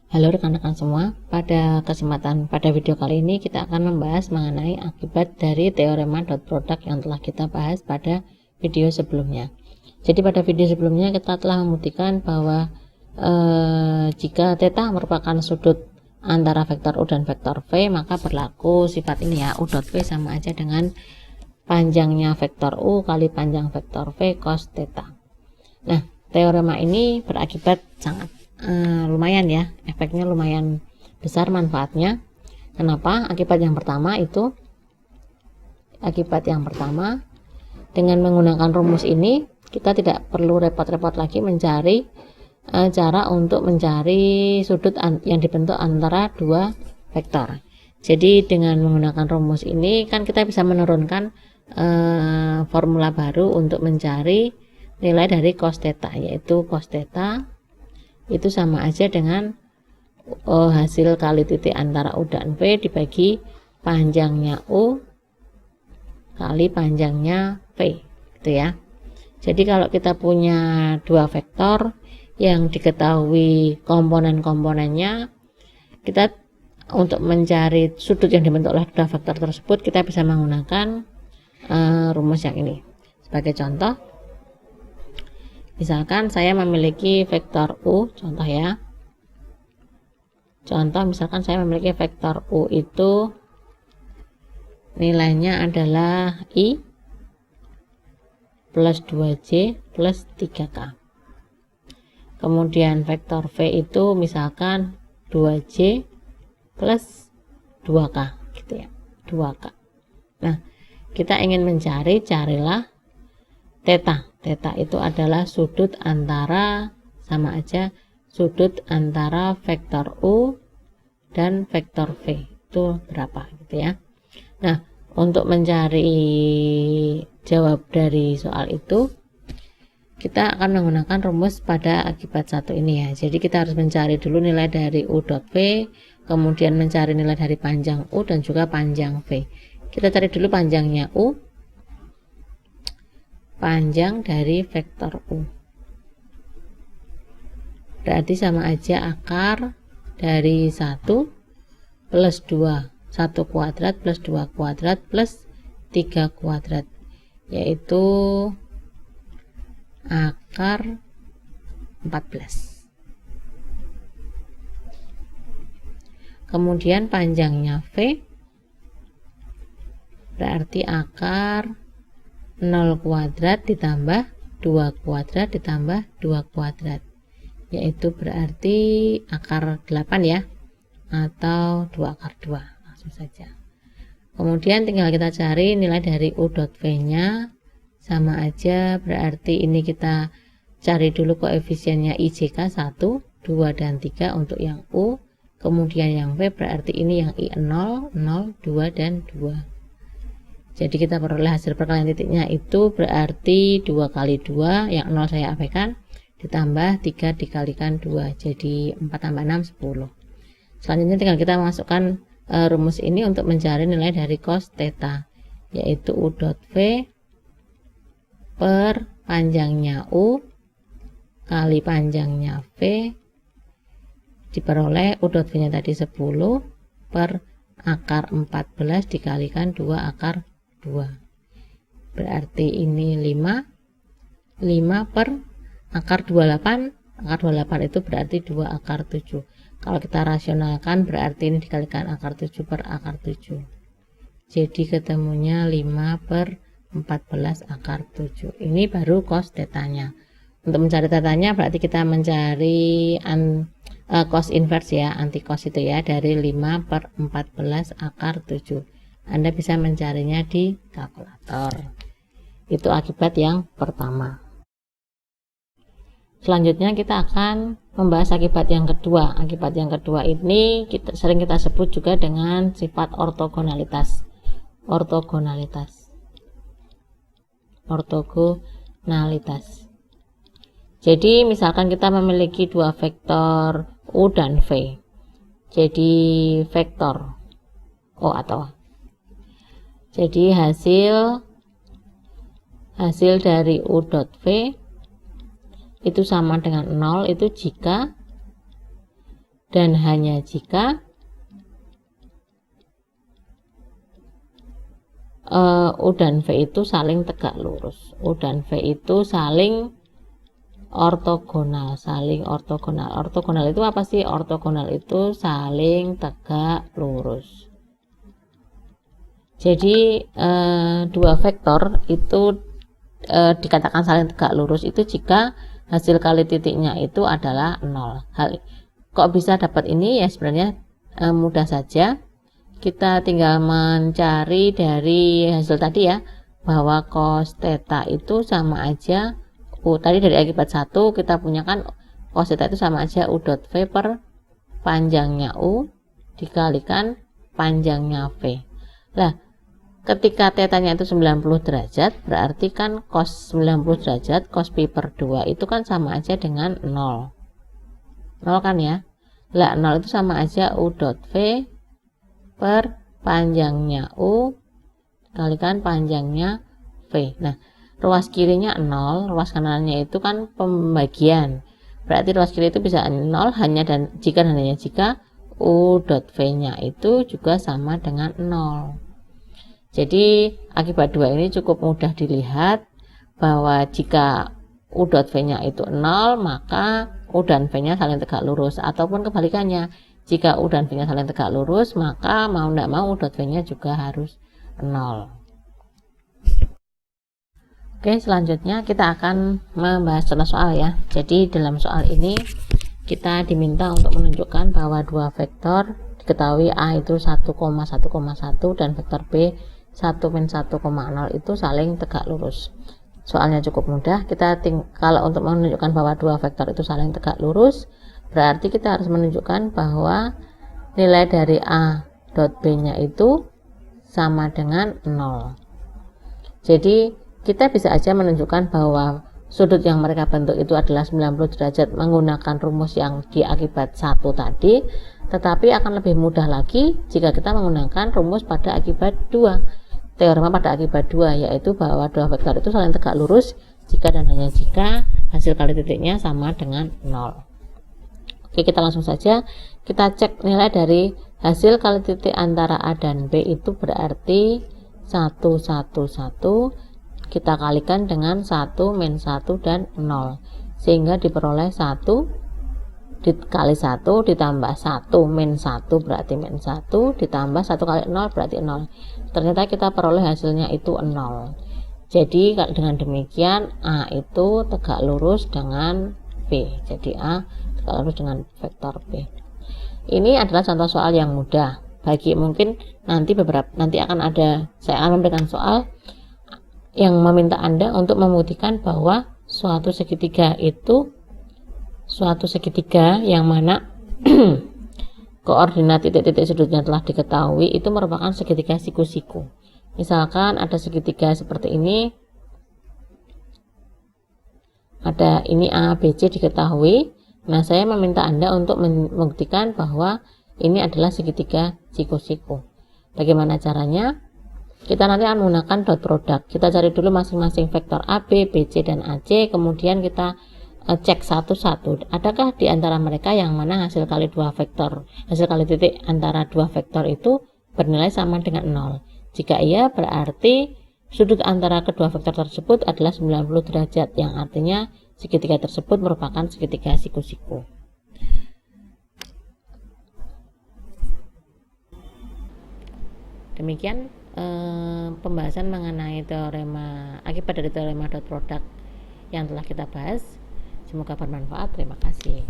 Halo rekan-rekan semua, pada video kali ini kita akan membahas mengenai akibat dari teorema dot product yang telah kita bahas pada video sebelumnya. Jadi pada video sebelumnya kita telah membuktikan bahwa jika theta merupakan sudut antara vektor U dan vektor V, maka berlaku sifat ini ya, U dot V sama aja dengan panjangnya vektor U kali panjang vektor V cos theta. Nah, teorema ini berakibat sangat lumayan ya, efeknya lumayan besar manfaatnya. Kenapa? Akibat yang pertama dengan menggunakan rumus ini kita tidak perlu repot-repot lagi mencari cara untuk mencari sudut yang dibentuk antara dua vektor. Jadi dengan menggunakan rumus ini kan kita bisa menurunkan formula baru untuk mencari nilai dari cos theta, yaitu cos theta itu sama aja dengan hasil kali titik antara U dan V dibagi panjangnya U kali panjangnya V, gitu ya. Jadi kalau kita punya dua vektor yang diketahui komponen-komponennya, kita untuk mencari sudut yang dibentuk oleh dua vektor tersebut kita bisa menggunakan rumus yang ini. Sebagai contoh, misalkan saya memiliki vektor U, contoh ya. Contoh misalkan saya memiliki vektor U itu nilainya adalah I plus 2J plus 3K. Kemudian vektor V itu misalkan 2J plus 2K, gitu ya. 2K. Nah, kita ingin carilah theta. Theta itu adalah sudut antara, sama aja sudut antara vektor U dan vektor V itu berapa, gitu ya. Nah, untuk mencari jawab dari soal itu kita akan menggunakan rumus pada akibat satu ini ya. Jadi kita harus mencari dulu nilai dari U dot V, kemudian mencari nilai dari panjang U dan juga panjang V. Kita cari dulu panjangnya U, panjang dari vektor U, berarti sama aja akar dari 1 plus 2, 1 kuadrat plus 2 kuadrat plus 3 kuadrat, yaitu akar 14. Kemudian panjangnya V berarti akar 0 kuadrat ditambah 2 kuadrat ditambah 2 kuadrat, yaitu berarti akar 8 ya, atau 2 akar 2, langsung saja. Kemudian tinggal kita cari nilai dari U dot V nya, sama aja berarti ini kita cari dulu koefisiennya IJK 1, 2 dan 3 untuk yang U, kemudian yang V berarti ini yang I 0, 0, 2 dan 2. Jadi kita peroleh hasil perkalian titiknya itu berarti 2 kali 2, yang 0 saya abaikan, ditambah 3 dikalikan 2, jadi 4 tambah 6, 10. Selanjutnya tinggal kita masukkan rumus ini untuk mencari nilai dari cos theta, yaitu U dot V per panjangnya U kali panjangnya V diperoleh U dot V nya tadi 10 per akar 14 dikalikan 2 akar 2, berarti ini 5 per akar 28, akar 28 itu berarti 2 akar 7. Kalau kita rasionalkan berarti ini dikalikan akar 7 per akar 7, jadi ketemunya 5 per 14 akar 7. Ini baru cos tetanya. Untuk mencari tetanya berarti kita mencari cos inverse ya, anti cos itu ya, dari 5 per 14 akar 7. Anda bisa mencarinya di kalkulator. Itu akibat yang pertama. Selanjutnya kita akan membahas akibat yang kedua. Akibat yang kedua ini sering kita sebut juga dengan sifat ortogonalitas. Ortogonalitas. Jadi misalkan kita memiliki dua vektor U dan V. Jadi vektor O atau jadi hasil dari U dot V itu sama dengan 0 itu jika dan hanya jika U dan V itu saling tegak lurus. U dan V itu saling ortogonal. Ortogonal itu apa sih? Ortogonal itu saling tegak lurus. Jadi dua vektor itu dikatakan saling tegak lurus itu jika hasil kali titiknya itu adalah 0. Kok bisa dapat ini? Ya sebenarnya mudah saja. Kita tinggal mencari dari hasil tadi ya, bahwa cos theta itu sama aja U. Tadi dari akibat 1 kita punya kan cos theta itu sama aja U dot V per panjangnya U dikalikan panjangnya V. Nah, ketika tetanya itu 90 derajat, berarti kan cos 90 derajat, cos pi per 2 itu kan sama aja dengan 0. 0 kan ya? Lah 0 itu sama aja U dot V per panjangnya U dikalikan panjangnya V. Nah, ruas kirinya 0, ruas kanannya itu kan pembagian. Berarti ruas kiri itu bisa 0 hanya dan jika U dot V-nya itu juga sama dengan 0. Jadi akibat 2 ini cukup mudah dilihat bahwa jika U dot V-nya itu 0, maka U dan V-nya saling tegak lurus, ataupun kebalikannya. Jika U dan V-nya saling tegak lurus, maka mau tidak mau U dot V-nya juga harus 0. Oke, selanjutnya kita akan membahas contoh soal ya. Jadi dalam soal ini kita diminta untuk menunjukkan bahwa dua vektor diketahui A itu 1,1,1 dan vektor B 1-1,0 itu saling tegak lurus. Soalnya cukup mudah. Kalau untuk menunjukkan bahwa dua vektor itu saling tegak lurus, berarti kita harus menunjukkan bahwa nilai dari A dot B nya itu sama dengan 0. Jadi kita bisa aja menunjukkan bahwa sudut yang mereka bentuk itu adalah 90 derajat menggunakan rumus yang di akibat 1 tadi, tetapi akan lebih mudah lagi jika kita menggunakan rumus pada akibat 2. Teorema pada akibat 2, yaitu bahwa dua vektor itu saling tegak lurus jika dan hanya jika hasil kali titiknya sama dengan 0. Oke, kita langsung saja kita cek nilai dari hasil kali titik antara A dan B itu berarti 1, 1, 1, kita kalikan dengan 1 min 1 dan 0, sehingga diperoleh 1 dikali 1 ditambah 1 min 1 berarti min 1 ditambah 1 kali 0 berarti 0. Ternyata kita peroleh hasilnya itu 0. Jadi dengan demikian A itu tegak lurus dengan B. Jadi A tegak lurus dengan vektor B. Ini adalah contoh soal yang mudah. Bagi mungkin nanti akan ada, saya akan memberikan soal yang meminta Anda untuk membuktikan bahwa suatu segitiga itu suatu segitiga yang mana koordinat titik-titik sudutnya telah diketahui itu merupakan segitiga siku-siku. Misalkan ada segitiga seperti ini, ada ini A, B, C diketahui. Nah, saya meminta Anda untuk membuktikan bahwa ini adalah segitiga siku-siku. Bagaimana caranya? Kita nanti akan menggunakan dot product. Kita cari dulu masing-masing vektor A, B, B, C, dan AC, kemudian kita cek satu-satu. Adakah di antara mereka yang mana hasil kali titik antara dua vektor itu bernilai sama dengan 0. Jika iya, berarti sudut antara kedua vektor tersebut adalah 90 derajat, yang artinya segitiga tersebut merupakan segitiga siku-siku. Demikian pembahasan mengenai teorema akibat dari teorema dot product yang telah kita bahas. Semoga bermanfaat. Terima kasih.